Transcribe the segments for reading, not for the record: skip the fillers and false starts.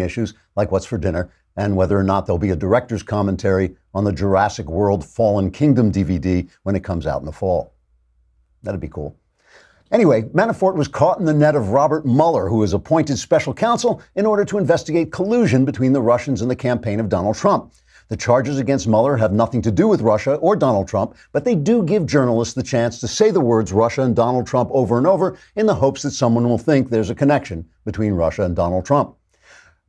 issues like what's for dinner and whether or not there'll be a director's commentary on the Jurassic World Fallen Kingdom DVD when it comes out in the fall. That'd be cool. Anyway, Manafort was caught in the net of Robert Mueller, who was appointed special counsel in order to investigate collusion between the Russians and the campaign of Donald Trump. The charges against Mueller have nothing to do with Russia or Donald Trump, but they do give journalists the chance to say the words Russia and Donald Trump over and over in the hopes that someone will think there's a connection between Russia and Donald Trump.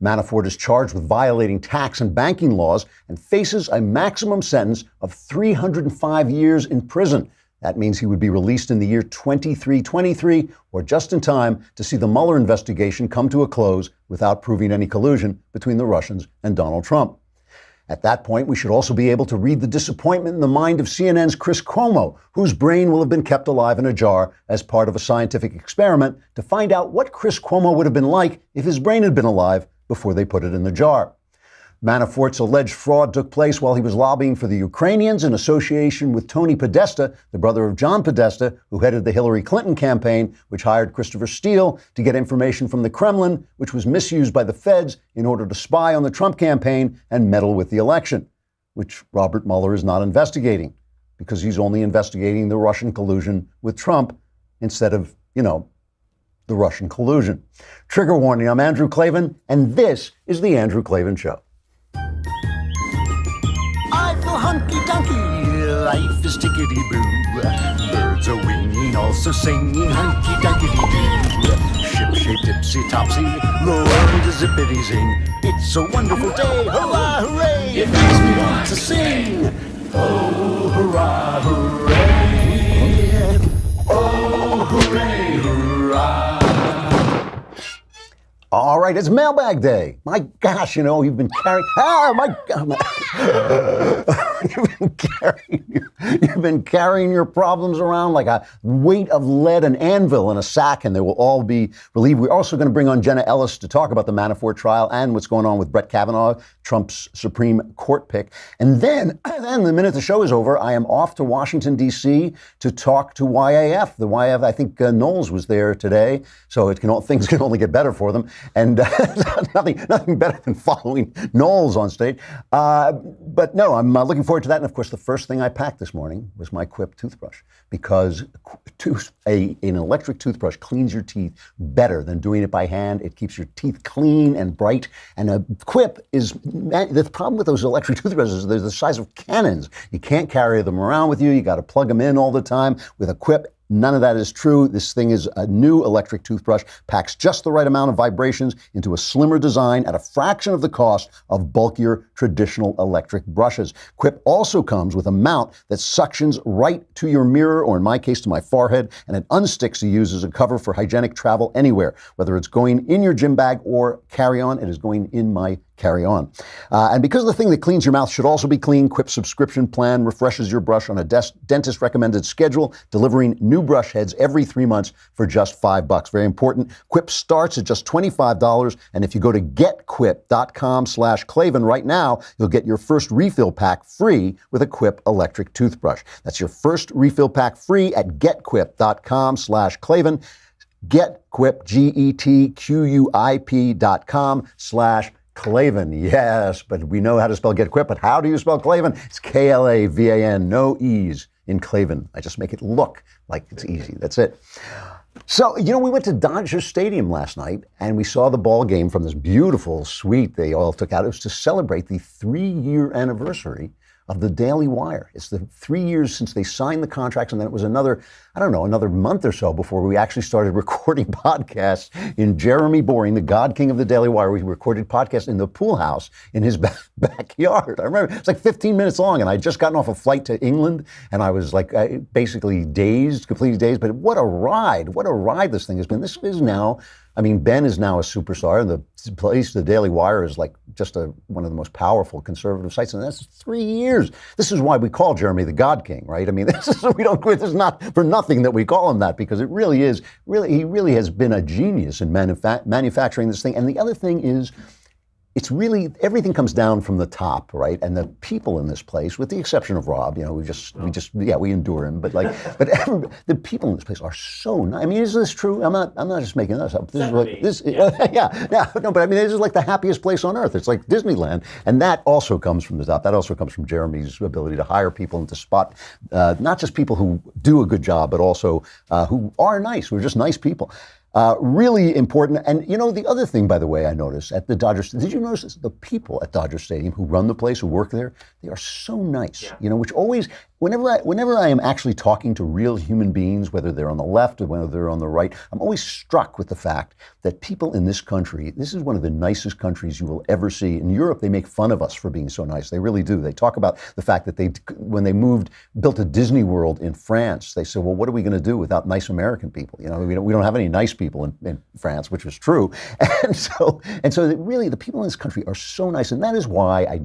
Manafort is charged with violating tax and banking laws and faces a maximum sentence of 305 years in prison. That means he would be released in the year 2323, or just in time to see the Mueller investigation come to a close without proving any collusion between the Russians and Donald Trump. At that point, we should also be able to read the disappointment in the mind of CNN's Chris Cuomo, whose brain will have been kept alive in a jar as part of a scientific experiment to find out what Chris Cuomo would have been like if his brain had been alive before they put it in the jar. Manafort's alleged fraud took place while he was lobbying for the Ukrainians in association with Tony Podesta, the brother of John Podesta, who headed the Hillary Clinton campaign, which hired Christopher Steele to get information from the Kremlin, which was misused by the feds in order to spy on the Trump campaign and meddle with the election, which Robert Mueller is not investigating because he's only investigating the Russian collusion with Trump instead of, the Russian collusion. Trigger warning, I'm Andrew Klavan, and this is The Andrew Klavan Show. I feel hunky-dunky, life is tickety-boo. Birds are winging, also singing hunky-dunky-doo. Ship-shape, tipsy-topsy, the world is zippity-zing. It's a wonderful day, hurrah, hooray! It makes me want to sing. Oh, hurrah, hooray! Oh, hooray, hurrah! All right, it's Mailbag Day. My gosh, you've been carrying. You've been carrying your problems around like a weight of lead and anvil in a sack, and they will all be relieved. We're also going to bring on Jenna Ellis to talk about the Manafort trial and what's going on with Brett Kavanaugh, Trump's Supreme Court pick. And then the minute the show is over, I am off to Washington, D.C. to talk to YAF. The YAF, I think Knowles was there today, so things can only get better for them. And nothing better than following Knowles on stage. But no, I'm looking forward to that. And of course, the first thing I packed this morning was my Quip toothbrush, because an electric toothbrush cleans your teeth better than doing it by hand. It keeps your teeth clean and bright. And a Quip the problem with those electric toothbrushes is they're the size of cannons. You can't carry them around with you. You got to plug them in all the time. With a Quip, none of that is true. This thing is a new electric toothbrush, packs just the right amount of vibrations into a slimmer design at a fraction of the cost of bulkier traditional electric brushes. Quip also comes with a mount that suctions right to your mirror, or in my case, to my forehead, and it unsticks to use as a cover for hygienic travel anywhere. Whether it's going in your gym bag or carry-on, it is going in my carry-on. And because the thing that cleans your mouth should also be clean, Quip's subscription plan refreshes your brush on a dentist-recommended schedule, delivering new brush heads every 3 months for just $5. Very important. Quip starts at just $25, and if you go to getquip.com/Klavan right now, you'll get your first refill pack free with a Quip electric toothbrush. That's your first refill pack free at getquip.com/Klavan. GetQuip, GetQuip.com/Klavan. Yes, but we know how to spell Get Quip, but how do you spell Klavan? It's Klavan, no E's in Klavan. I just make it look like it's easy. That's it. So, we went to Dodger Stadium last night and we saw the ball game from this beautiful suite they all took out. It was to celebrate the 3-year anniversary of the Daily Wire. It's the 3 years since they signed the contracts, and then it was another month or so before we actually started recording podcasts in Jeremy Boring, the God King of the Daily Wire. We recorded podcasts in the pool house in his backyard. I remember it's like 15 minutes long, and I'd just gotten off a flight to England, and I was basically completely dazed. But what a ride this thing has been. This is now, Ben is now a superstar, and the place, the Daily Wire, is like just one of the most powerful conservative sites, and that's 3 years. This is why we call Jeremy the God King, right? This is not for nothing that we call him that, because it really is, he really has been a genius in manufacturing this thing. And the other thing is, it's really, everything comes down from the top, right? And the people in this place, with the exception of Rob, we endure him. But the people in this place are so nice. I mean, is this true? I'm not just making this up. This is what this. Yeah. No, but I mean, this is like the happiest place on earth. It's like Disneyland, and that also comes from the top. That also comes from Jeremy's ability to hire people and to spot not just people who do a good job, but also who are nice, who are just nice people. Really important. And, the other thing, by the way, I noticed at the Dodgers, did you notice this? The people at Dodger Stadium who run the place, who work there, they are so nice, which always, whenever I am actually talking to real human beings, whether they're on the left or whether they're on the right, I'm always struck with the fact that people in this country, this is one of the nicest countries you will ever see. In Europe, they make fun of us for being so nice. They really do. They talk about the fact that when they built a Disney World in France, they said, well, what are we going to do without nice American people? We don't have any nice people in France, which is true. And so really the people in this country are so nice. And that is why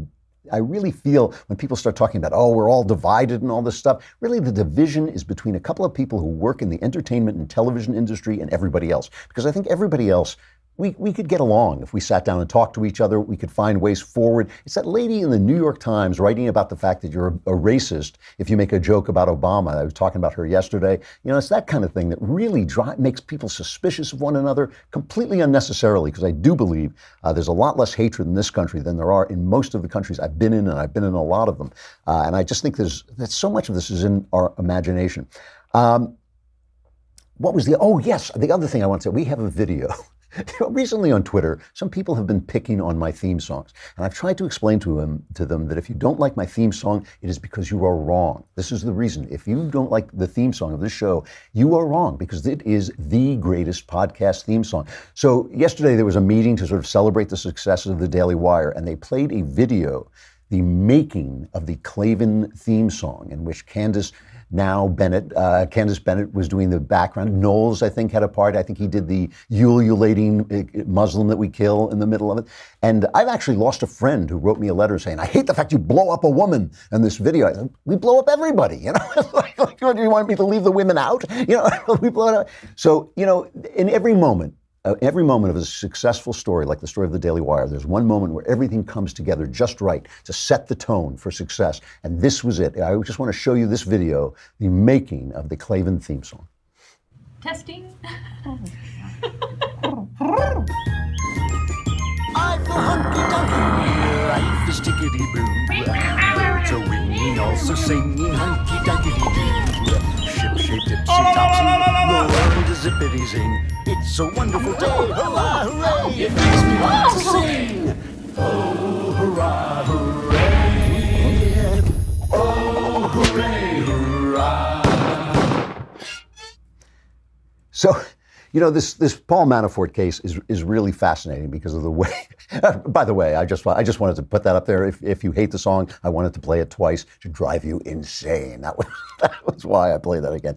I really feel when people start talking about, we're all divided and all this stuff, really the division is between a couple of people who work in the entertainment and television industry and everybody else. Because I think everybody else, we could get along if we sat down and talked to each other. We could find ways forward. It's that lady in the New York Times writing about the fact that you're a racist if you make a joke about Obama. I was talking about her yesterday. It's that kind of thing that really makes people suspicious of one another completely unnecessarily, because I do believe there's a lot less hatred in this country than there are in most of the countries I've been in, and I've been in a lot of them. And I just think that so much of this is in our imagination. What was the other thing I want to say, we have a video. Recently on Twitter, some people have been picking on my theme songs. And I've tried to explain to them that if you don't like my theme song, it is because you are wrong. This is the reason. If you don't like the theme song of this show, you are wrong, because it is the greatest podcast theme song. So yesterday there was a meeting to sort of celebrate the successes of the Daily Wire, and they played a video, the making of the Klavan theme song, in which Candace Bennett was doing the background. Knowles, I think, had a part. I think he did the ululating Muslim that we kill in the middle of it. And I've actually lost a friend who wrote me a letter saying, I hate the fact you blow up a woman in this video. I said, we blow up everybody, like, do you want me to leave the women out? We blow it up. So, in every moment of a successful story, like the story of the Daily Wire, there's one moment where everything comes together just right to set the tone for success. And this was it. I just want to show you this video, the making of the Klavan theme song. Testing. I feel hunky-dunky, life is tickety-boo. Birds are winging, also singing hunky-dunky-doo. Ship-shaped, ipsy-topsy, the world is zippity-zing. It's a wonderful day, hurrah, hooray! It makes me want to sing. Oh, hurrah, hooray! Oh, hooray, hurrah! So, this Paul Manafort case is really fascinating because of the way. By the way, I just wanted to put that up there. If you hate the song, I wanted to play it twice to drive you insane. That was why I played that again.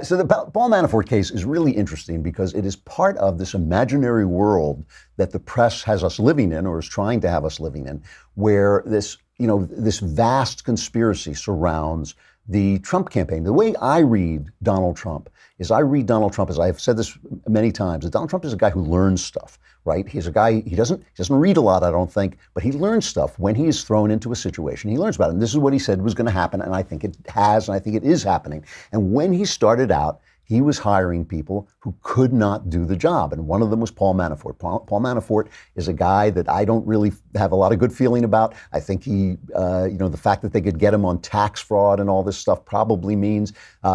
So the Paul Manafort case is really interesting because it is part of this imaginary world that the press has us living in, or is trying to have us living in, where this vast conspiracy surrounds the Trump campaign. The way I read Donald Trump is as I've said this many times, that Donald Trump is a guy who learns stuff, right? He's a guy, he doesn't read a lot, I don't think, but he learns stuff when he is thrown into a situation. He learns about it. And this is what he said was going to happen, and I think it has, and I think it is happening. And when he started out, he was hiring people who could not do the job. And one of them was Paul Manafort. Paul Manafort is a guy that I don't really have a lot of good feeling about. I think he, the fact that they could get him on tax fraud and all this stuff probably means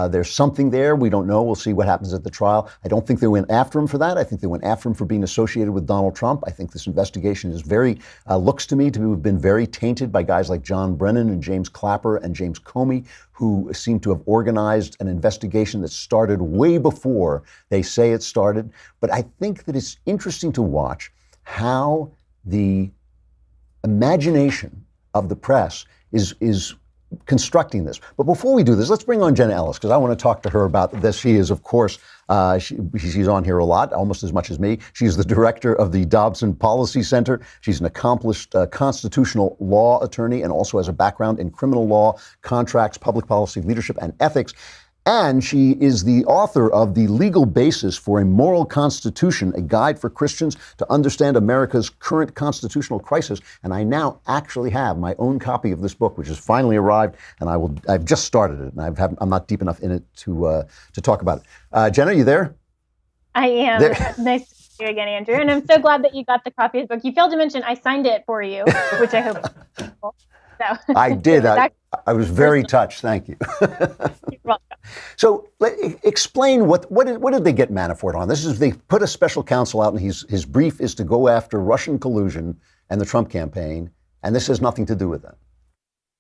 there's something there. We don't know. We'll see what happens at the trial. I don't think they went after him for that. I think they went after him for being associated with Donald Trump. I think this investigation is looks to me to have been very tainted by guys like John Brennan and James Clapper and James Comey, who seem to have organized an investigation that started way before they say it started. But I think that it's interesting to watch how the imagination of the press is constructing this. But before we do this, let's bring on Jenna Ellis, because I want to talk to her about this. She is, of course, she's on here a lot, almost as much as me. She's the director of the Dobson Policy Center. She's an accomplished constitutional law attorney and also has a background in criminal law, contracts, public policy, leadership, and ethics. And she is the author of The Legal Basis for a Moral Constitution, a guide for Christians to understand America's current constitutional crisis. And I now actually have my own copy of this book, which has finally arrived, and I've just started it, and I'm not deep enough in it to talk about it. Jenna, you there? I am. Nice to see you again, Andrew. And I'm so glad that you got the copy of the book. You failed to mention I signed it for you, which I hope is helpful. So, I did. I was very touched. Thank you. You're welcome. So explain what did they get Manafort on? They put a special counsel out, and his brief is to go after Russian collusion and the Trump campaign, and this has nothing to do with that.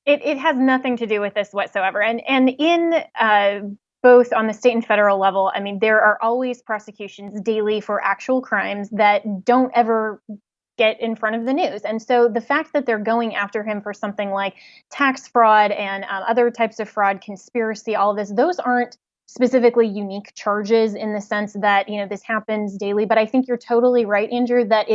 It has nothing to do with this whatsoever. And in both on the state and federal level, I mean, there are always prosecutions daily for actual crimes that don't ever get in front of the news. And so the fact that they're going after him for something like tax fraud and other types of fraud, conspiracy, all of this, those aren't specifically unique charges in the sense that, this happens daily. But I think you're totally right, Andrew, that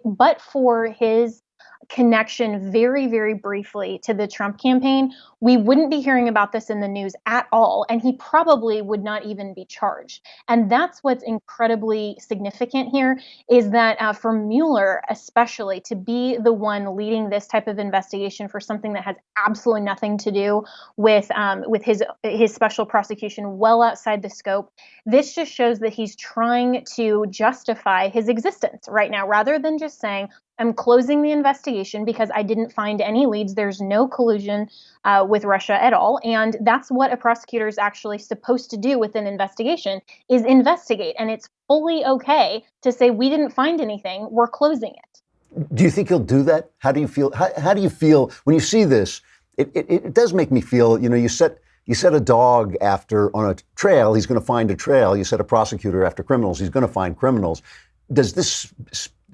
but for his connection very, very briefly to the Trump campaign, we wouldn't be hearing about this in the news at all, and he probably would not even be charged. And that's what's incredibly significant here, is that for Mueller especially, to be the one leading this type of investigation for something that has absolutely nothing to do with his special prosecution, well outside the scope, this just shows that he's trying to justify his existence right now, rather than just saying, I'm closing the investigation because I didn't find any leads. There's no collusion with Russia at all. And that's what a prosecutor is actually supposed to do with an investigation, is investigate. And it's fully okay to say, we didn't find anything, we're closing it. Do you think he'll do that? How do you feel? How do you feel when you see this? It does make me feel, you set a dog on a trail, he's going to find a trail. You set a prosecutor after criminals, he's going to find criminals. Does this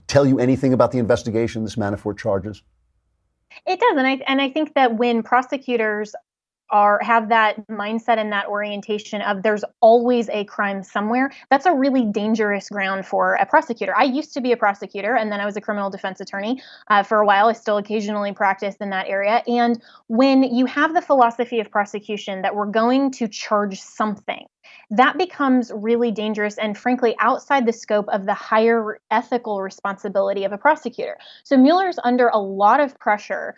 tell you anything about the investigation, this Manafort charges? It does. And I think that when prosecutors have that mindset and that orientation of there's always a crime somewhere, that's a really dangerous ground for a prosecutor. I used to be a prosecutor, and then I was a criminal defense attorney for a while. I still occasionally practice in that area. And when you have the philosophy of prosecution that we're going to charge something, that becomes really dangerous and, frankly, outside the scope of the higher ethical responsibility of a prosecutor. So Mueller's under a lot of pressure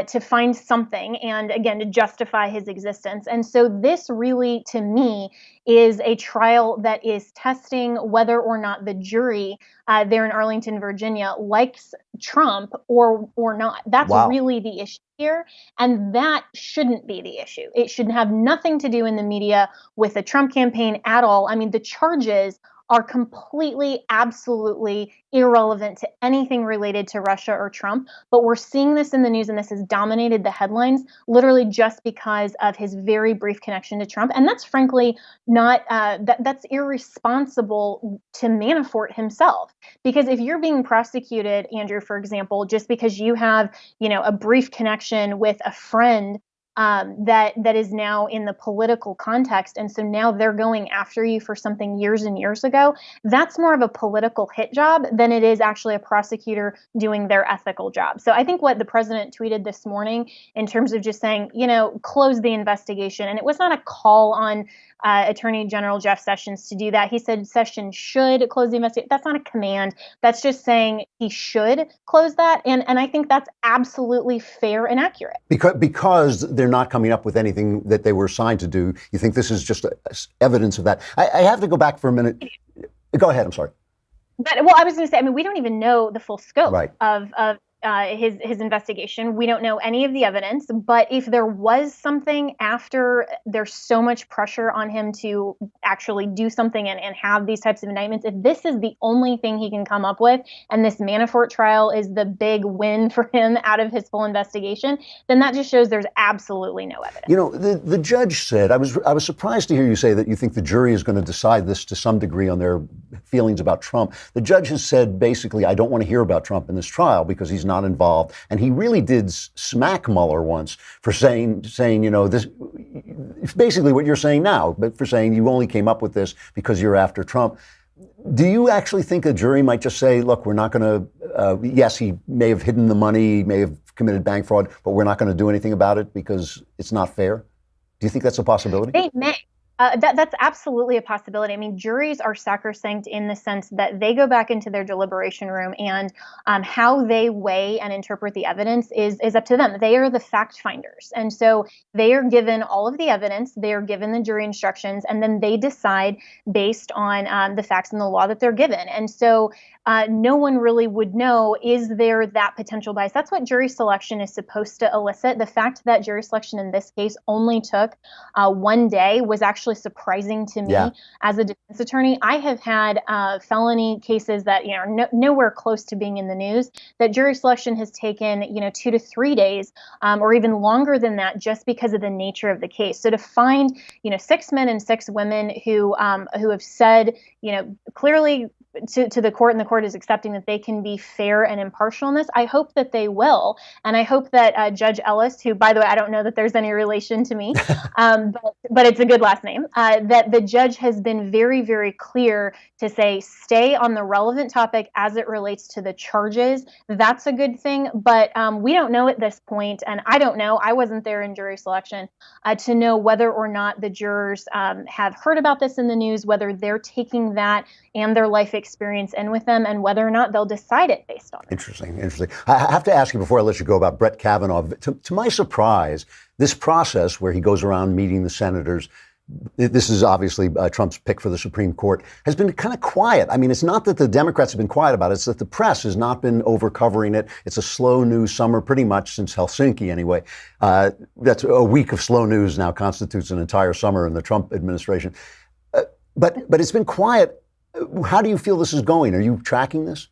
to find something and, again, to justify his existence. And so this really, to me, is a trial that is testing whether or not the jury there in Arlington, Virginia, likes Trump or not. That's really the issue here. And that shouldn't be the issue. It should have nothing to do in the media with the Trump campaign at all. I mean, the charges are completely, absolutely irrelevant to anything related to Russia or Trump. But we're seeing this in the news, and this has dominated the headlines literally just because of his very brief connection to Trump. And that's frankly not, that's irresponsible to Manafort himself. Because if you're being prosecuted, Andrew, for example, just because you have, a brief connection with a friend that is now in the political context, and so now they're going after you for something years and years ago, that's more of a political hit job than it is actually a prosecutor doing their ethical job. So I think what the president tweeted this morning in terms of just saying, close the investigation, and it was not a call on Attorney General Jeff Sessions to do that. He said Sessions should close the investigation. That's not a command. That's just saying he should close that. And I think that's absolutely fair and accurate. Because they're not coming up with anything that they were assigned to do, you think this is just evidence of that? I have to go back for a minute. Go ahead. I'm sorry. But I was going to say, we don't even know the full scope of his investigation. We don't know any of the evidence, but if there was something after there's so much pressure on him to actually do something and have these types of indictments, if this is the only thing he can come up with, and this Manafort trial is the big win for him out of his full investigation, then that just shows there's absolutely no evidence. The judge said, I was surprised to hear you say that you think the jury is going to decide this to some degree on their feelings about Trump. The judge has said, basically, I don't want to hear about Trump in this trial because he's not involved. And he really did smack Mueller once for saying, this, basically what you're saying now, but for saying you only came up with this because you're after Trump. Do you actually think a jury might just say, look, we're not going to, yes, he may have hidden the money, he may have committed bank fraud, but we're not going to do anything about it because it's not fair? Do you think that's a possibility? They may. That's absolutely a possibility. I mean, juries are sacrosanct in the sense that they go back into their deliberation room, and how they weigh and interpret the evidence is up to them. They are the fact finders, and so they are given all of the evidence. They are given the jury instructions, and then they decide based on the facts and the law that they're given. And so no one really would know, is there that potential bias? That's what jury selection is supposed to elicit. The fact that jury selection in this case only took 1 day was actually surprising to me as a defense attorney. I have had felony cases that are nowhere close to being in the news, that jury selection has taken 2 to 3 days or even longer than that, just because of the nature of the case. So to find 6 men and 6 women who have said clearly to the court, and the court is accepting that they can be fair and impartial in this, I hope that they will. And I hope that Judge Ellis, who, by the way, I don't know that there's any relation to me, but it's a good last name, that the judge has been very, very clear to say, stay on the relevant topic as it relates to the charges. That's a good thing. But we don't know at this point, and I don't know, I wasn't there in jury selection, to know whether or not the jurors have heard about this in the news, whether they're taking that and their life experience in with them, and whether or not they'll decide it based on it. Interesting. I have to ask you before I let you go about Brett Kavanaugh. To my surprise, this process where he goes around meeting the senators, this is obviously Trump's pick for the Supreme Court, has been kind of quiet. I mean, it's not that the Democrats have been quiet about it, it's that the press has not been over-covering it. It's a slow news summer, pretty much since Helsinki anyway. That's a week of slow news now constitutes an entire summer in the Trump administration. But it's been quiet. How do you feel this is going? Are you tracking this?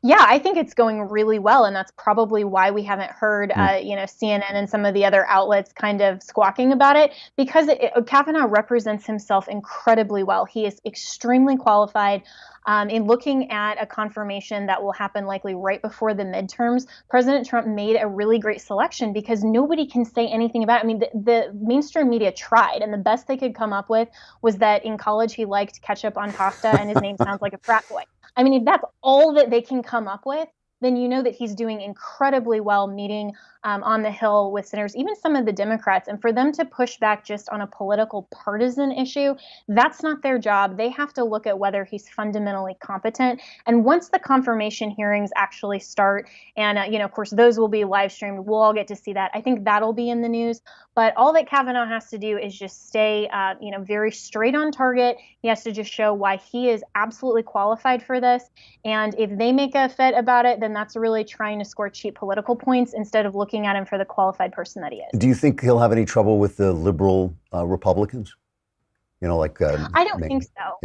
Yeah, I think it's going really well, and that's probably why we haven't heard, CNN and some of the other outlets kind of squawking about it, because Kavanaugh represents himself incredibly well. He is extremely qualified. In looking at a confirmation that will happen likely right before the midterms, President Trump made a really great selection because nobody can say anything about it. I mean, the mainstream media tried, and the best they could come up with was that in college he liked ketchup on pasta and his name sounds like a frat boy. I mean, if that's all that they can come up with, then you know that he's doing incredibly well meeting on the Hill with senators, even some of the Democrats. And for them to push back just on a political partisan issue, that's not their job. They have to look at whether he's fundamentally competent. And once the confirmation hearings actually start, and, of course, those will be live streamed, we'll all get to see that. I think that'll be in the news. But all that Kavanaugh has to do is just stay, very straight on target. He has to just show why he is absolutely qualified for this. And if they make a fit about it, then that's really trying to score cheap political points instead of looking at him for the qualified person that he is. Do you think he'll have any trouble with the liberal Republicans? I don't think so.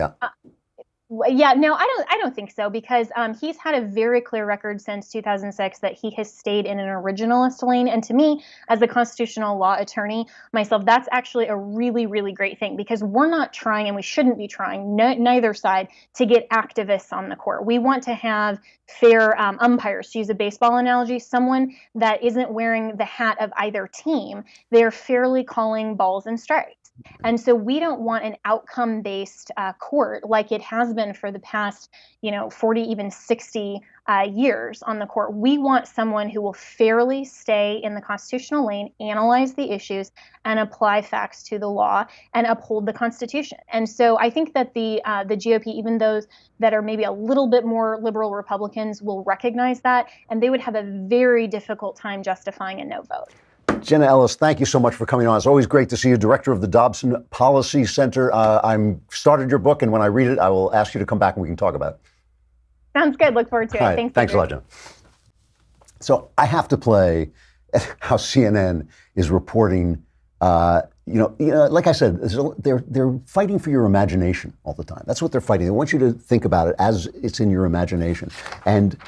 Yeah. No, I don't think so, because he's had a very clear record since 2006 that he has stayed in an originalist lane. And to me, as a constitutional law attorney myself, that's actually a really, really great thing, because we're not trying, and we shouldn't be trying, neither side, to get activists on the court. We want to have fair umpires, to use a baseball analogy, someone that isn't wearing the hat of either team. They're fairly calling balls and strikes. And so we don't want an outcome-based court like it has been for the past, 40, even 60 years on the court. We want someone who will fairly stay in the constitutional lane, analyze the issues, and apply facts to the law and uphold the Constitution. And so I think that the GOP, even those that are maybe a little bit more liberal Republicans, will recognize that, and they would have a very difficult time justifying a no vote. Jenna Ellis, thank you so much for coming on. It's always great to see you, director of the Dobson Policy Center. I'm started your book, and when I read it, I will ask you to come back and we can talk about it. Sounds good. Look forward to it. All right. Thanks a lot, Jenna. So I have to play how CNN is reporting. Like I said, they're fighting for your imagination all the time. That's what they're fighting. They want you to think about it as it's in your imagination. And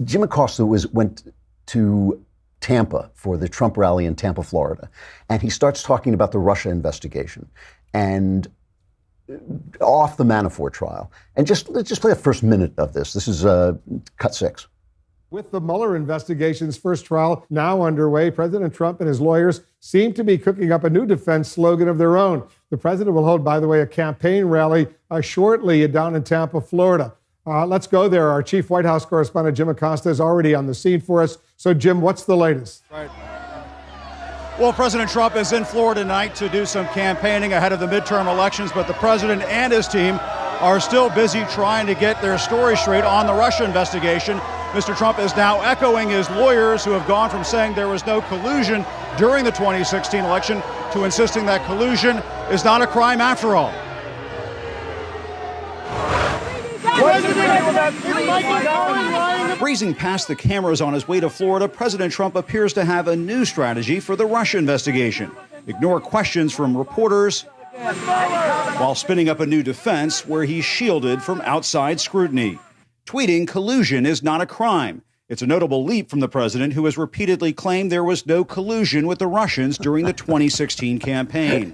Jim Acosta went to Tampa for the Trump rally in Tampa, Florida. And he starts talking about the Russia investigation and off the Manafort trial. And let's just play the first minute of this. This is cut 6. With the Mueller investigation's first trial now underway, President Trump and his lawyers seem to be cooking up a new defense slogan of their own. The president will hold, by the way, a campaign rally shortly down in Tampa, Florida. Let's go there. Our chief White House correspondent, Jim Acosta, is already on the scene for us. So, Jim, what's the latest? Right. Well, President Trump is in Florida tonight to do some campaigning ahead of the midterm elections, but the president and his team are still busy trying to get their story straight on the Russia investigation. Mr. Trump is now echoing his lawyers who have gone from saying there was no collusion during the 2016 election to insisting that collusion is not a crime after all. Breezing past the cameras on his way to Florida, President Trump appears to have a new strategy for the Russia investigation. Ignore questions from reporters while spinning up a new defense where he's shielded from outside scrutiny. Tweeting collusion is not a crime. It's a notable leap from the president, who has repeatedly claimed there was no collusion with the Russians during the 2016 campaign.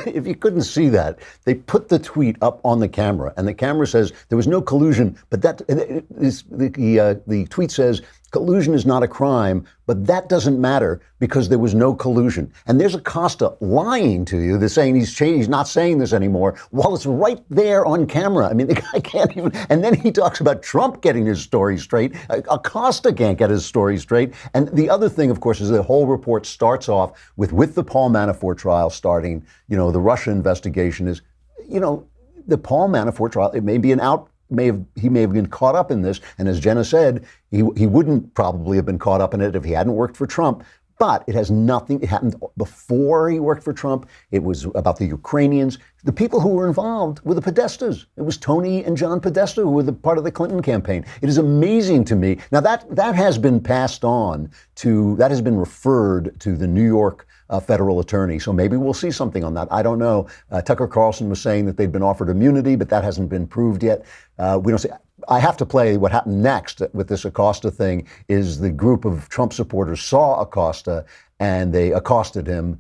If you couldn't see that, they put the tweet up on the camera, and the camera says there was no collusion, but the tweet says collusion is not a crime, but that doesn't matter because there was no collusion. And there's Acosta lying to you. They're saying he's not saying this anymore, while it's right there on camera. I mean, the guy can't even. And then he talks about Trump getting his story straight. Acosta can't get his story straight. And the other thing, of course, is the whole report starts off with the Paul Manafort trial starting. You know, the Russia investigation is, you know, the Paul Manafort trial. It may be he may have been caught up in this, and as Jenna said, he wouldn't probably have been caught up in it if he hadn't worked for Trump. But it has nothing. It happened before he worked for Trump. It was about the Ukrainians. The people who were involved were the Podestas. It was Tony and John Podesta who were part of the Clinton campaign. It is amazing to me. Now that has been passed on that has been referred to the New York federal attorney. So maybe we'll see something on that. I don't know. Tucker Carlson was saying that they'd been offered immunity, but that hasn't been proved yet. We don't see. I have to play what happened next with this Acosta thing. Is the group of Trump supporters saw Acosta and they accosted him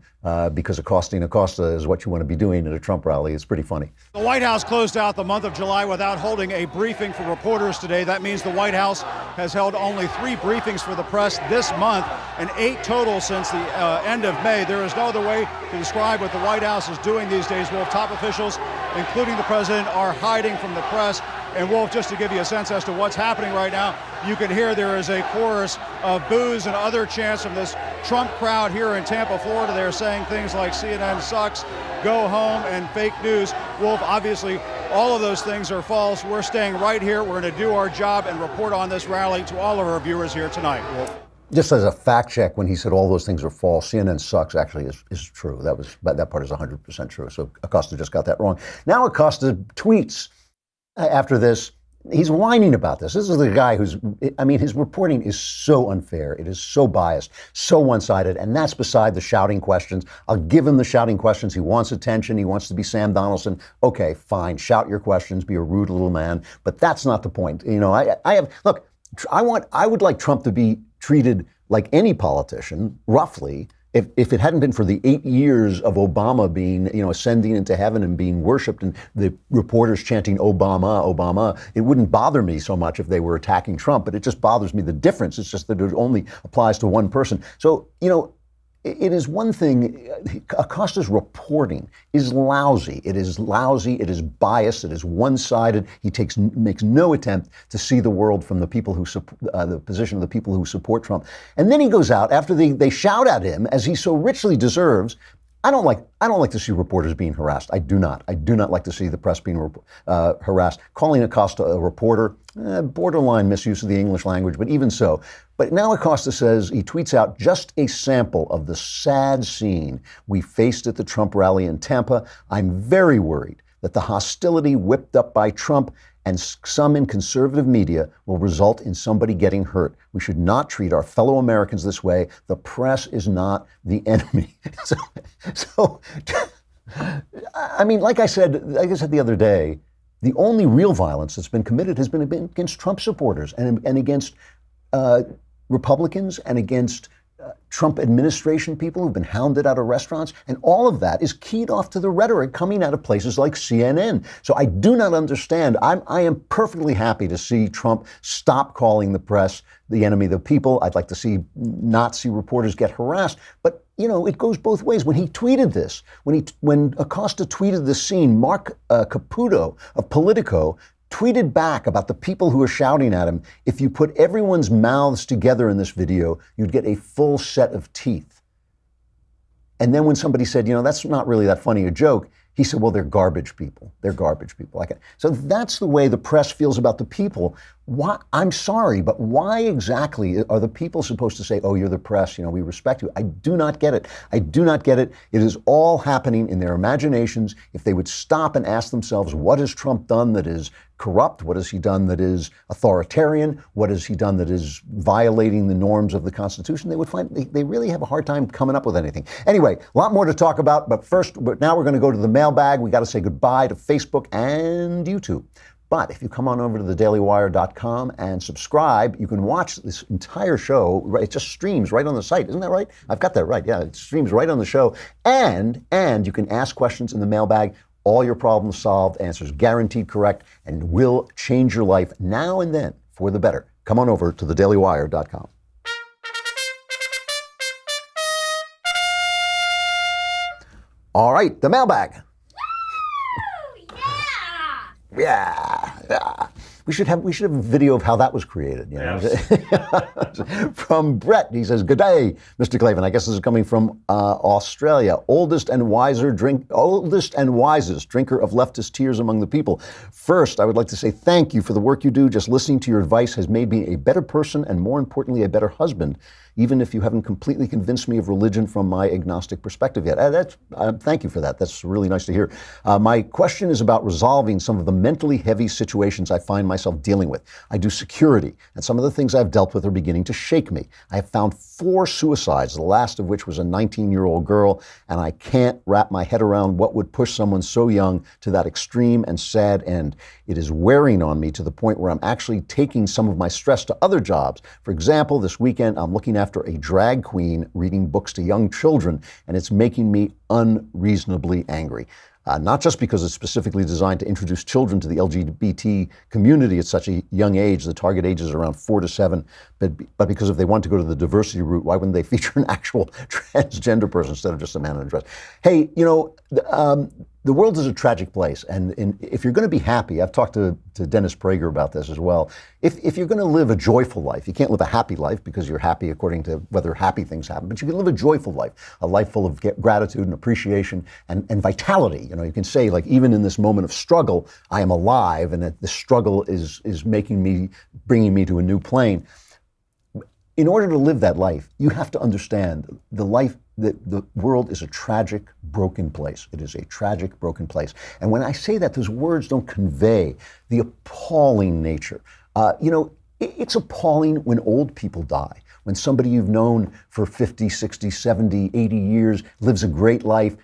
because accosting Acosta is what you want to be doing at a Trump rally. It's pretty funny. The White House closed out the month of July without holding a briefing for reporters today. That means the White House has held only 3 briefings for the press this month and 8 total since the end of May. There is no other way to describe what the White House is doing these days. Wolf, top officials, including the president, are hiding from the press. And Wolf, just to give you a sense as to what's happening right now, you can hear there is a chorus of boos and other chants from this Trump crowd here in Tampa, Florida. They're saying things like CNN sucks, go home, and fake news. Wolf, obviously, all of those things are false. We're staying right here. We're going to do our job and report on this rally to all of our viewers here tonight. Wolf. Just as a fact check, when he said all those things are false, CNN sucks actually is true. That part is 100% true. So Acosta just got that wrong. Now Acosta tweets after this. He's whining about this. This is the guy his reporting is so unfair. It is so biased, so one-sided, and that's beside the shouting questions. I'll give him the shouting questions. He wants attention. He wants to be Sam Donaldson. Okay, fine. Shout your questions. Be a rude little man. But that's not the point. You know, I would like Trump to be treated like any politician, roughly. If it hadn't been for the 8 years of Obama being, ascending into heaven and being worshipped and the reporters chanting Obama, Obama, it wouldn't bother me so much if they were attacking Trump, but it just bothers me the difference. It's just that it only applies to one person. So, it is one thing. Acosta's reporting is lousy. It is lousy. It is biased. It is one-sided. He makes no attempt to see the world from the people who the position of the people who support Trump. And then he goes out after they shout at him, as he so richly deserves. I don't like to see reporters being harassed. I do not like to see the press being harassed. Calling Acosta a reporter, borderline misuse of the English language, but even so. But now Acosta says, he tweets out just a sample of the sad scene we faced at the Trump rally in Tampa. I'm very worried that the hostility whipped up by Trump and some in conservative media will result in somebody getting hurt. We should not treat our fellow Americans this way. The press is not the enemy. So, I mean, like I said the other day, the only real violence that's been committed has been against Trump supporters and against Republicans and against Trump administration people who've been hounded out of restaurants. And all of that is keyed off to the rhetoric coming out of places like CNN. So I do not understand. I am perfectly happy to see Trump stop calling the press the enemy of the people. I'd like to see Nazi reporters get harassed. But, it goes both ways. When he tweeted this, when Acosta tweeted this scene, Mark Caputo of Politico tweeted back about the people who were shouting at him. If you put everyone's mouths together in this video, you'd get a full set of teeth. And then when somebody said, that's not really that funny a joke, he said, well, they're garbage people. They're garbage people. So that's the way the press feels about the people. Why? I'm sorry, but why exactly are the people supposed to say, oh, you're the press, we respect you? I do not get it. I do not get it. It is all happening in their imaginations. If they would stop and ask themselves, what has Trump done that is corrupt? What has he done that is authoritarian? What has he done that is violating the norms of the Constitution? They would find they really have a hard time coming up with anything. Anyway, a lot more to talk about, but now we're going to go to the mailbag. We got to say goodbye to Facebook and YouTube. But if you come on over to thedailywire.com and subscribe, you can watch this entire show. It just streams right on the site. Isn't that right? I've got that right. Yeah, it streams right on the show. And you can ask questions in the mailbag. All your problems solved, answers guaranteed correct, and will change your life now and then for the better. Come on over to thedailywire.com. All right, the mailbag. Yeah. We should have a video of how that was created. From Brett, he says, "Good day, Mr. Klavan." I guess this is coming from Australia. Oldest and wisest drinker of leftist tears among the people. First, I would like to say thank you for the work you do. Just listening to your advice has made me a better person and, more importantly, a better husband, even if you haven't completely convinced me of religion from my agnostic perspective yet. Thank you for that. That's really nice to hear. My question is about resolving some of the mentally heavy situations I find myself dealing with. I do security, and some of the things I've dealt with are beginning to shake me. I have found 4 suicides, the last of which was a 19-year-old girl, and I can't wrap my head around what would push someone so young to that extreme and sad end. It is wearing on me to the point where I'm actually taking some of my stress to other jobs. For example, this weekend I'm looking after a drag queen reading books to young children, and it's making me unreasonably angry. Not just because it's specifically designed to introduce children to the LGBT community at such a young age, the target age is around 4 to 7, but because if they want to go to the diversity route, why wouldn't they feature an actual transgender person instead of just a man in a dress? Hey, the world is a tragic place, and if you're going to be happy, I've talked to Dennis Prager about this as well, if you're going to live a joyful life, you can't live a happy life because you're happy according to whether happy things happen, but you can live a joyful life, a life full of gratitude and appreciation and vitality. You can say, like, even in this moment of struggle, I am alive, and that the struggle is bringing me to a new plane. In order to live that life, you have to understand the world is a tragic, broken place. It is a tragic, broken place. And when I say that, those words don't convey the appalling nature. It's appalling when old people die, when somebody you've known for 50, 60, 70, 80 years lives a great life,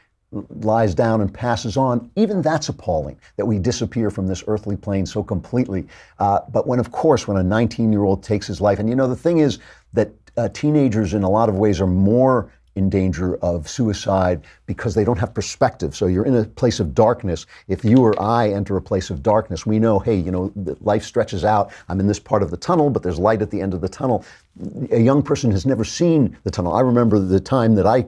lies down and passes on. Even that's appalling, that we disappear from this earthly plane so completely. But when a 19-year-old takes his life, and the thing is that teenagers in a lot of ways are more in danger of suicide because they don't have perspective. So you're in a place of darkness. If you or I enter a place of darkness, we know, hey, life stretches out. I'm in this part of the tunnel, but there's light at the end of the tunnel. A young person has never seen the tunnel. I remember the time that I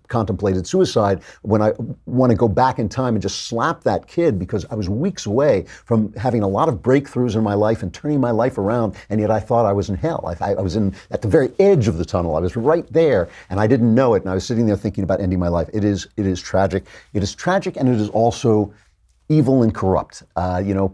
contemplated suicide, when I want to go back in time and just slap that kid, because I was weeks away from having a lot of breakthroughs in my life and turning my life around, and yet I thought I was in hell. I was at the very edge of the tunnel. I was right there, and I didn't know it, and I was sitting there thinking about ending my life. It is tragic. It is tragic, and it is also evil and corrupt.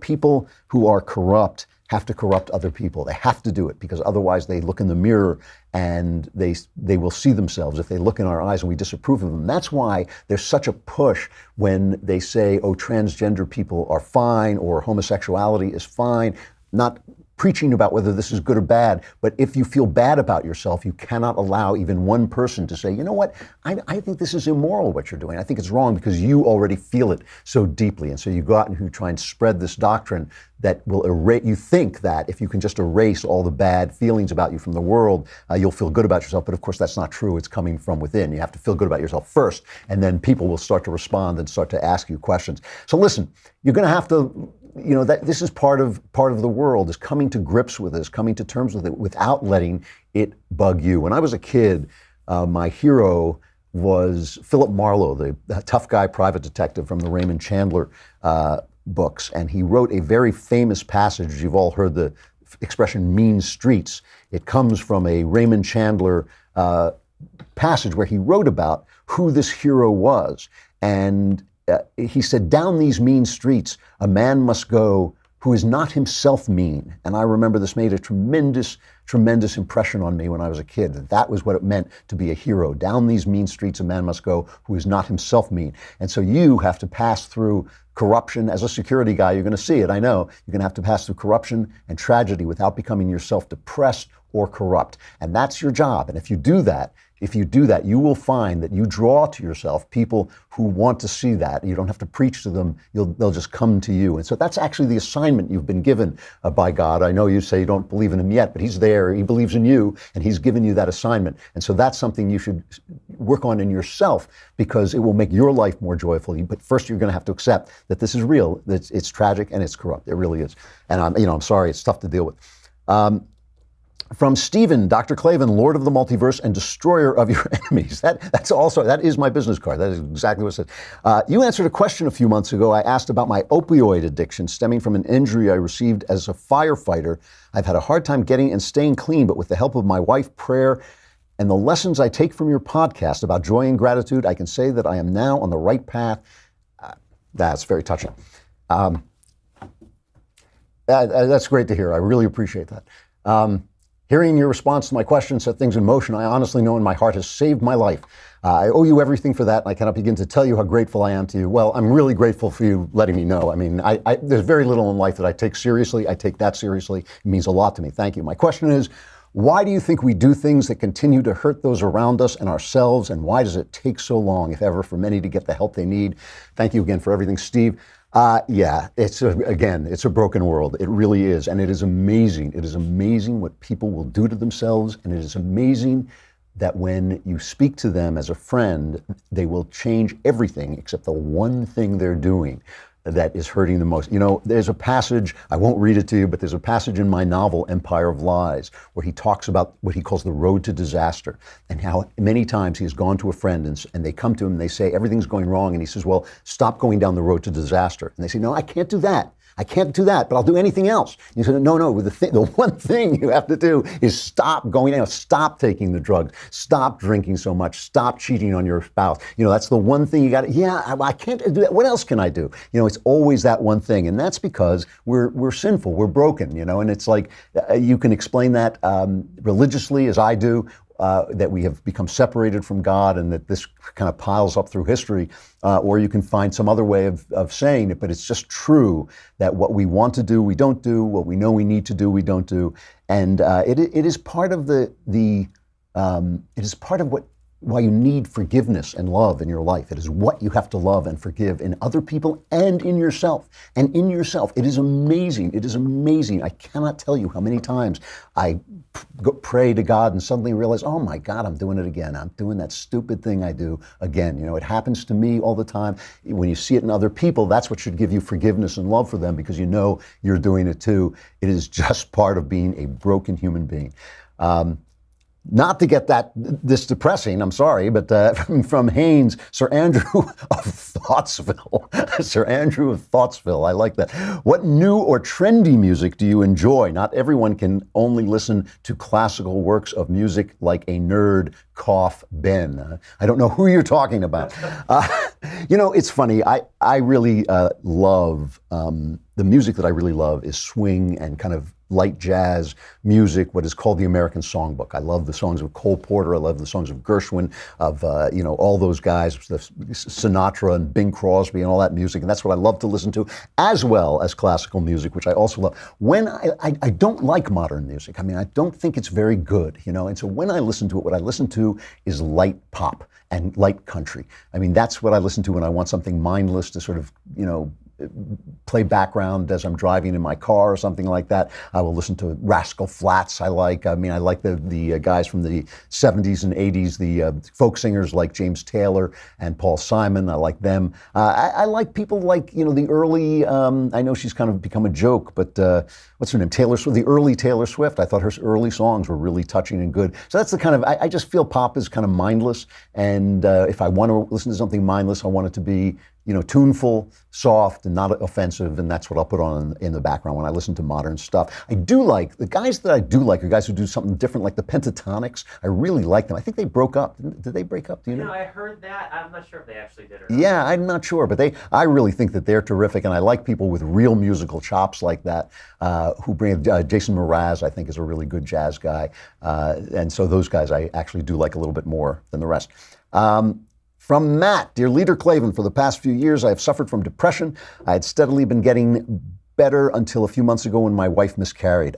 People who are corrupt have to corrupt other people. They have to do it, because otherwise they look in the mirror and they will see themselves if they look in our eyes and we disapprove of them. That's why there's such a push when they say, oh, transgender people are fine or homosexuality is fine, not preaching about whether this is good or bad. But if you feel bad about yourself, you cannot allow even one person to say, you know what, I think this is immoral what you're doing. I think it's wrong, because you already feel it so deeply. And so you go out and you try and spread this doctrine that will erase, you think that if you can just erase all the bad feelings about you from the world, you'll feel good about yourself. But of course, that's not true. It's coming from within. You have to feel good about yourself first, and then people will start to respond and start to ask you questions. So listen, you're going to have to, that this is part of the world, is coming to grips with this, coming to terms with it without letting it bug you. When I was a kid, my hero was Philip Marlowe, the tough guy private detective from the Raymond Chandler books. And he wrote a very famous passage. You've all heard the expression mean streets. It comes from a Raymond Chandler passage where he wrote about who this hero was. And he said, down these mean streets, a man must go who is not himself mean. And I remember this made a tremendous, tremendous impression on me when I was a kid. That was what it meant to be a hero. Down these mean streets, a man must go who is not himself mean. And so you have to pass through corruption. As a security guy, you're going to see it, I know. You're going to have to pass through corruption and tragedy without becoming yourself depressed or corrupt. And that's your job. And if you do that, you will find that you draw to yourself people who want to see that. You don't have to preach to them. They'll just come to you. And so that's actually the assignment you've been given by God. I know you say you don't believe in him yet, but he's there. He believes in you, and he's given you that assignment. And so that's something you should work on in yourself, because it will make your life more joyful. But first, you're going to have to accept that this is real, that it's tragic, and it's corrupt. It really is. And I'm sorry, it's tough to deal with. From Stephen, Dr. Clavin, Lord of the Multiverse and Destroyer of Your Enemies. That is my business card. That is exactly what it said. You answered a question a few months ago. I asked about my opioid addiction stemming from an injury I received as a firefighter. I've had a hard time getting and staying clean, but with the help of my wife, prayer, and the lessons I take from your podcast about joy and gratitude, I can say that I am now on the right path. That's very touching. That's great to hear. I really appreciate that. Hearing your response to my question set things in motion. I honestly know in my heart has saved my life. I owe you everything for that, and I cannot begin to tell you how grateful I am to you. Well, I'm really grateful for you letting me know. I mean, there's very little in life that I take seriously. I take that seriously. It means a lot to me. Thank you. My question is, why do you think we do things that continue to hurt those around us and ourselves, and why does it take so long, if ever, for many to get the help they need? Thank you again for everything, Steve. It's a broken world. It really is. And it is amazing. It is amazing what people will do to themselves. And it is amazing that when you speak to them as a friend, they will change everything except the one thing they're doing that is hurting the most. You know, there's a passage, I won't read it to you, but there's a passage in my novel, Empire of Lies, where he talks about what he calls the road to disaster, and how many times he has gone to a friend and they come to him and they say, everything's going wrong. And he says, well, stop going down the road to disaster. And they say, no, I can't do that. I can't do that, but I'll do anything else. You said, no, the one thing you have to do is stop going out, stop taking the drugs, stop drinking so much, stop cheating on your spouse. You know, that's the one thing you got to, I can't do that. What else can I do? You know, it's always that one thing. And that's because we're sinful, we're broken, you know, and it's like, you can explain that religiously, as I do, that we have become separated from God and that this kind of piles up through history, or you can find some other way of saying it, but it's just true that what we want to do, we don't do, what we know we need to do, we don't do. And it is part of it is part of why you need forgiveness and love in your life. It is what you have to love and forgive in other people and in yourself. And in yourself, it is amazing. It is amazing. I cannot tell you how many times I pray to God and suddenly realize, oh my God, I'm doing it again. I'm doing that stupid thing I do again. You know, it happens to me all the time. When you see it in other people, that's what should give you forgiveness and love for them, because you know you're doing it too. It is just part of being a broken human being. Not to get this depressing, I'm sorry, but from Haynes, Sir Andrew of Thoughtsville. Sir Andrew of Thoughtsville, I like that. What new or trendy music do you enjoy? Not everyone can only listen to classical works of music like a nerd, cough, Ben. I don't know who you're talking about. You know, it's funny. I really love, the music that I really love is swing and kind of light jazz music, what is called the American Songbook. I love the songs of Cole Porter. I love the songs of Gershwin, of all those guys, Sinatra and Bing Crosby and all that music. And that's what I love to listen to, as well as classical music, which I also love. When I don't like modern music. I mean, I don't think it's very good, you know. And so when I listen to it, what I listen to is light pop and light country. I mean, that's what I listen to when I want something mindless to sort of, you know, play background as I'm driving in my car or something like that. I will listen to Rascal Flatts. I like the guys from the 70s and 80s, the folk singers like James Taylor and Paul Simon. I like them. I like people like, you know, the early, I know she's kind of become a joke, but what's her name? Taylor Swift, the early Taylor Swift. I thought her early songs were really touching and good. So that's the kind of, I just feel pop is kind of mindless. And if I want to listen to something mindless, I want it to be tuneful, soft, and not offensive, and that's what I'll put on in the background when I listen to modern stuff. I do like, the guys that I do like are guys who do something different, like the Pentatonics. I really like them. I think they broke up. Did they break up? Do you know? I heard that. I'm not sure if they actually did or not. Yeah, I'm not sure, but I really think that they're terrific, and I like people with real musical chops like that, who bring, Jason Mraz, I think, is a really good jazz guy, and so those guys I actually do like a little bit more than the rest. From Matt, dear Leader Klavan, for the past few years I have suffered from depression. I had steadily been getting better until a few months ago when my wife miscarried.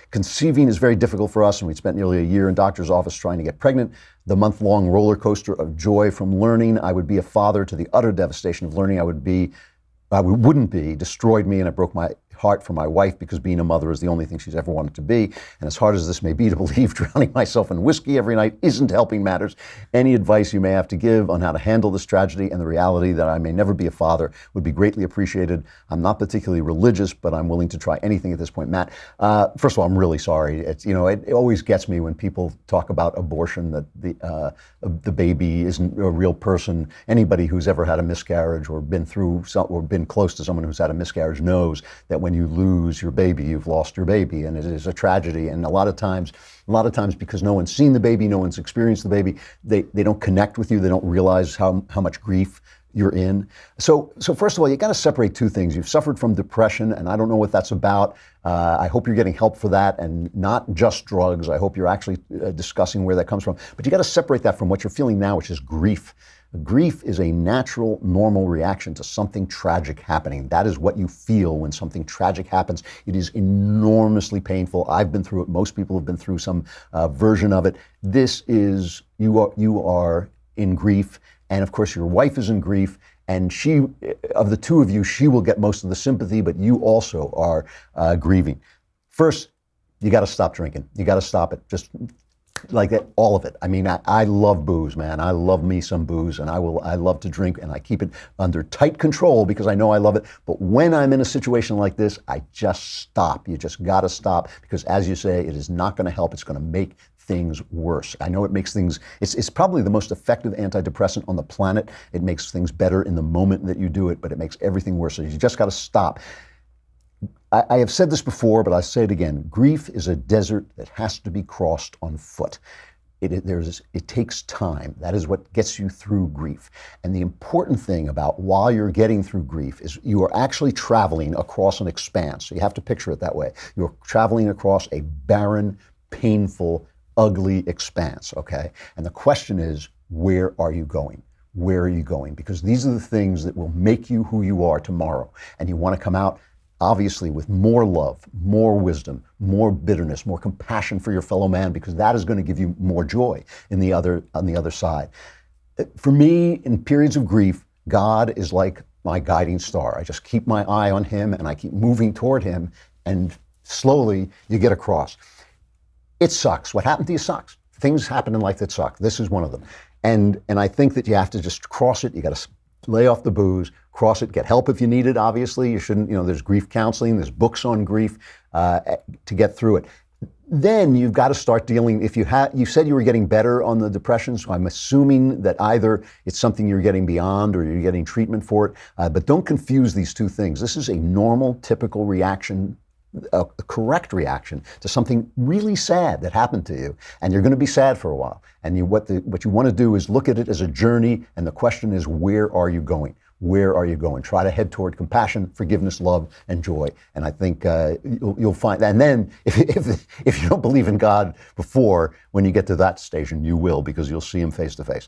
Conceiving is very difficult for us, and we spent nearly a year in doctor's office trying to get pregnant. The month-long roller coaster of joy from learning I would be a father to the utter devastation of learning I wouldn't be destroyed me, and it broke my heart for my wife because being a mother is the only thing she's ever wanted to be. And as hard as this may be to believe, drowning myself in whiskey every night isn't helping matters. Any advice you may have to give on how to handle this tragedy and the reality that I may never be a father would be greatly appreciated. I'm not particularly religious, but I'm willing to try anything at this point. Matt, first of all, I'm really sorry. It's, it always gets me when people talk about abortion, that the baby isn't a real person. Anybody who's ever had a miscarriage or been through or been close to someone who's had a miscarriage knows that when you lose your baby, you've lost your baby, and it is a tragedy. And a lot of times because no one's seen the baby, no one's experienced the baby, they don't connect with you, they don't realize how much grief you're in. So first of all, you got to separate two things. You've suffered from depression, and I don't know what that's about. I hope you're getting help for that, and not just drugs. I hope you're actually discussing where that comes from. But you got to separate that from what you're feeling now, which is grief. Grief is a natural, normal reaction to something tragic happening. That is what you feel when something tragic happens. It is enormously painful. I've been through it. Most people have been through some version of it. This is, you are in grief, and of course your wife is in grief, and she, of the two of you, she will get most of the sympathy, but you also are grieving. First, you got to stop drinking. You got to stop it. Just like that, all of it. I mean, I love booze, man. I love me some booze, and I love to drink, and I keep it under tight control because I know I love it. But when I'm in a situation like this, I just stop. You just got to stop, because as you say, it is not going to help. It's going to make things worse. I know it makes things, it's probably the most effective antidepressant on the planet. It makes things better in the moment that you do it, but it makes everything worse. So you just got to stop. I have said this before, but I say it again. Grief is a desert that has to be crossed on foot. It takes time. That is what gets you through grief. And the important thing about while you're getting through grief is you are actually traveling across an expanse. So you have to picture it that way. You're traveling across a barren, painful, ugly expanse, okay? And the question is, where are you going? Where are you going? Because these are the things that will make you who you are tomorrow. And you want to come out obviously with more love, more wisdom, more bitterness, more compassion for your fellow man, because that is going to give you more joy on the other side. For me, in periods of grief, God is like my guiding star. I just keep my eye on him and I keep moving toward him, and slowly you get across. It sucks. What happened to you sucks. Things happen in life that suck. This is one of them. And I think that you have to just cross it. You got to lay off the booze, cross it, get help if you need it, obviously. You shouldn't, there's grief counseling, there's books on grief to get through it. Then you've got to start dealing, you said you were getting better on the depression, so I'm assuming that either it's something you're getting beyond or you're getting treatment for it, but don't confuse these two things. This is a normal, typical reaction, a correct reaction to something really sad that happened to you, and you're going to be sad for a while. And what you want to do is look at it as a journey, and the question is, where are you going? Where are you going? Try to head toward compassion, forgiveness, love, and joy. And I think you'll find that. And then if you don't believe in God before, when you get to that station, you will, because you'll see him face to face.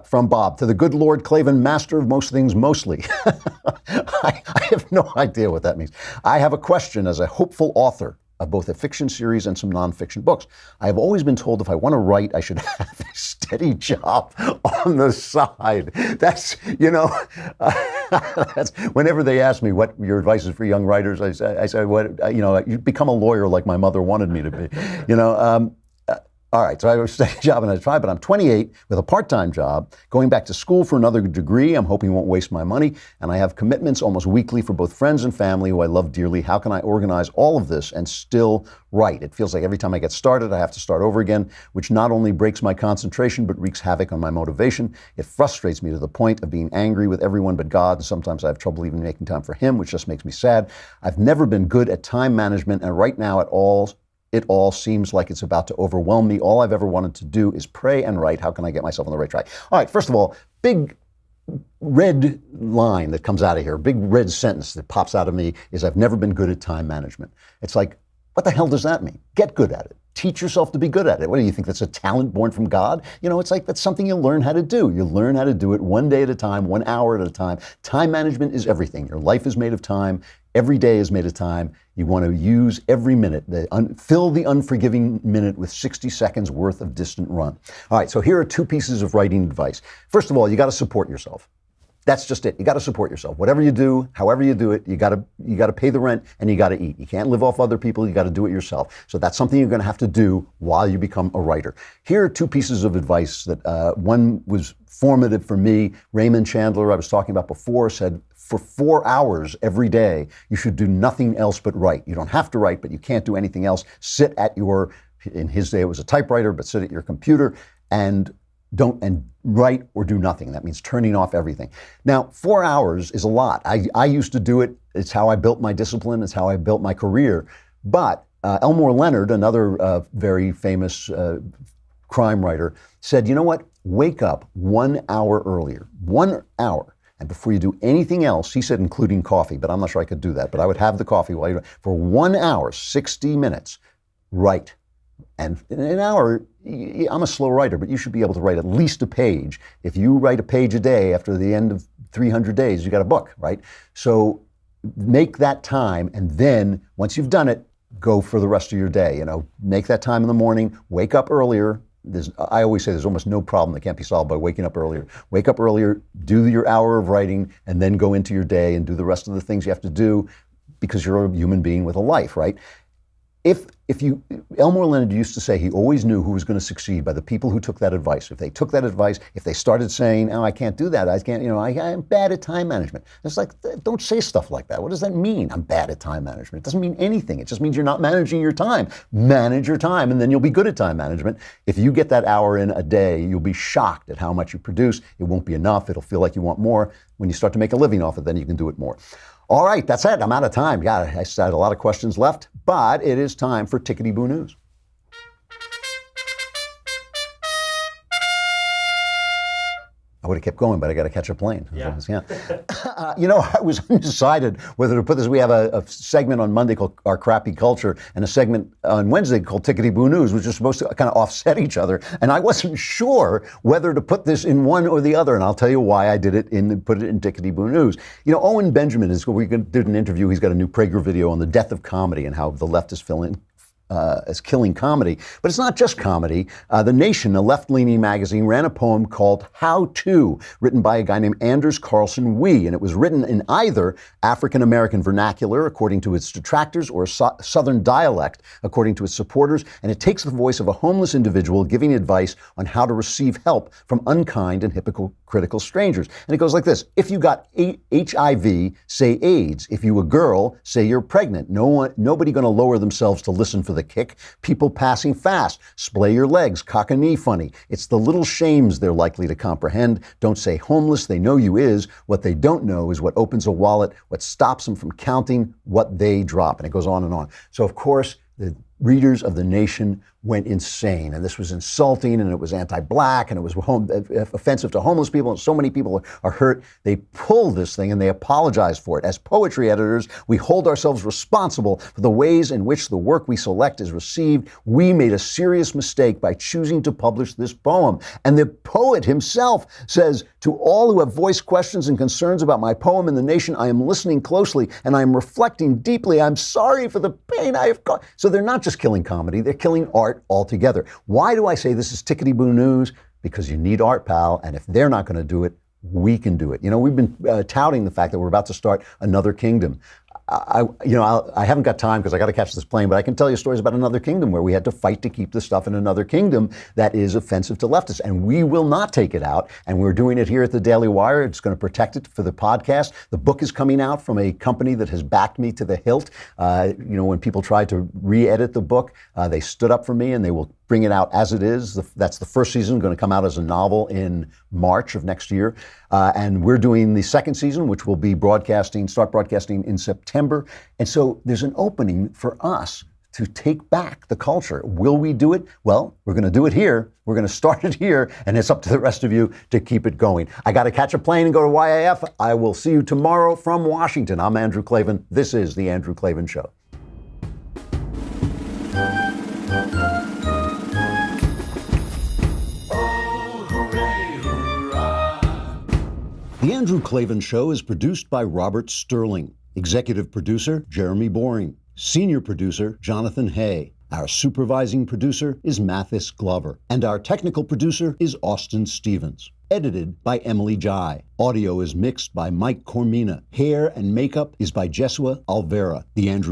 From Bob, to the good Lord Klavan, master of most things mostly. I have no idea what that means. I have a question as a hopeful author of both a fiction series and some nonfiction books. I have always been told if I want to write, I should have a steady job on the side. That's, that's whenever they ask me what your advice is for young writers, I say, you become a lawyer like my mother wanted me to be. All right, so I have a steady job and I try, but I'm 28 with a part-time job, going back to school for another degree. I'm hoping won't waste my money, and I have commitments almost weekly for both friends and family who I love dearly. How can I organize all of this and still write? It feels like every time I get started, I have to start over again, which not only breaks my concentration, but wreaks havoc on my motivation. It frustrates me to the point of being angry with everyone but God, and sometimes I have trouble even making time for Him, which just makes me sad. I've never been good at time management, and right now it all seems like it's about to overwhelm me. All I've ever wanted to do is pray and write. How can I get myself on the right track? All right, first of all, big red line that comes out of here, big red sentence that pops out of me is I've never been good at time management. It's like, what the hell does that mean? Get good at it. Teach yourself to be good at it. What do you think? That's a talent born from God? You know, it's like that's something you learn how to do. You learn how to do it one day at a time, 1 hour at a time. Time management is everything. Your life is made of time. Every day is made of time. You want to use every minute. Fill the unforgiving minute with 60 seconds worth of distant run. All right, so here are 2 pieces of writing advice. First of all, you got to support yourself. That's just it. You got to support yourself. Whatever you do, however you do it, you got to pay the rent and you got to eat. You can't live off other people. You got to do it yourself. So that's something you're going to have to do while you become a writer. Here are 2 pieces of advice that one was formative for me. Raymond Chandler, I was talking about before, said for 4 hours every day, you should do nothing else but write. You don't have to write, but you can't do anything else. Sit at your, in his day it was a typewriter, but sit at your computer and write or do nothing. That means turning off everything. Now, 4 hours is a lot. I used to do it. It's how I built my discipline. It's how I built my career. But Elmore Leonard, another very famous crime writer, said, you know what? Wake up 1 hour earlier. 1 hour. And before you do anything else, he said, including coffee, but I'm not sure I could do that. But I would have the coffee while you for 1 hour, 60 minutes, write. And in an hour, I'm a slow writer, but you should be able to write at least a page. If you write a page a day, after the end of 300 days, you got a book, right? So make that time, and then once you've done it, go for the rest of your day. You know, make that time in the morning, wake up earlier. I always say there's almost no problem that can't be solved by waking up earlier. Wake up earlier, do your hour of writing, and then go into your day and do the rest of the things you have to do because you're a human being with a life, right? Elmore Leonard used to say he always knew who was going to succeed by the people who took that advice. If they took that advice, if they started saying, oh, I can't do that, I can't, I'm bad at time management. It's like, don't say stuff like that. What does that mean? I'm bad at time management. It doesn't mean anything. It just means you're not managing your time. Manage your time, and then you'll be good at time management. If you get that hour in a day, you'll be shocked at how much you produce. It won't be enough. It'll feel like you want more. When you start to make a living off it, then you can do it more. All right, that's it. I'm out of time. God, I still had a lot of questions left, but it is time for Tickety Boo News. I would have kept going, but I got to catch a plane. Yeah. I was undecided whether to put this. We have a segment on Monday called Our Crappy Culture and a segment on Wednesday called Tickety Boo News, which is supposed to kind of offset each other. And I wasn't sure whether to put this in one or the other. And I'll tell you why I put it in Tickety Boo News. Owen Benjamin we did an interview. He's got a new Prager video on the death of comedy and how the left is as killing comedy. But it's not just comedy. The Nation, a left-leaning magazine, ran a poem called How To, written by a guy named Anders Carlson Wee. And it was written in either African-American vernacular, according to its detractors, or Southern dialect, according to its supporters. And it takes the voice of a homeless individual giving advice on how to receive help from unkind and hypocritical strangers. And it goes like this. If you got HIV, say AIDS. If you a girl, say you're pregnant. Nobody going to lower themselves to listen for the kick. People passing fast. Splay your legs. Cock a knee funny. It's the little shames they're likely to comprehend. Don't say homeless. They know you is. What they don't know is what opens a wallet, what stops them from counting what they drop. And it goes on and on. So, of course, the readers of The Nation went insane, and this was insulting, and it was anti-black, and it was offensive to homeless people, and so many people are hurt. They pulled this thing and they apologized for it. As poetry editors, we hold ourselves responsible for the ways in which the work we select is received. We made a serious mistake by choosing to publish this poem. And the poet himself says, to all who have voiced questions and concerns about my poem in The Nation, I am listening closely and I am reflecting deeply. I'm sorry for the pain I have caused. So they're not just killing comedy, they're killing art altogether. Why do I say this is Tickety Boo News? Because you need art, pal, and if they're not going to do it, we can do it. We've been touting the fact that we're about to start another kingdom. I haven't got time because I got to catch this plane, but I can tell you stories about another kingdom where we had to fight to keep the stuff in another kingdom that is offensive to leftists, and we will not take it out. And we're doing it here at the Daily Wire. It's going to protect it for the podcast. The book is coming out from a company that has backed me to the hilt. When people tried to re-edit the book, they stood up for me, and they will bring it out as it is. That's the first season, going to come out as a novel in March of next year. And we're doing the second season, which will be start broadcasting in September. And so there's an opening for us to take back the culture. Will we do it? Well, we're going to do it here. We're going to start it here, and it's up to the rest of you to keep it going. I got to catch a plane and go to YAF. I will see you tomorrow from Washington. I'm Andrew Klavan. This is The Andrew Klavan Show. The Andrew Klavan Show is produced by Robert Sterling. Executive producer, Jeremy Boring. Senior producer, Jonathan Hay. Our supervising producer is Mathis Glover. And our technical producer is Austin Stevens. Edited by Emily Jai. Audio is mixed by Mike Cormina. Hair and makeup is by Jesua Alvera. The Andrew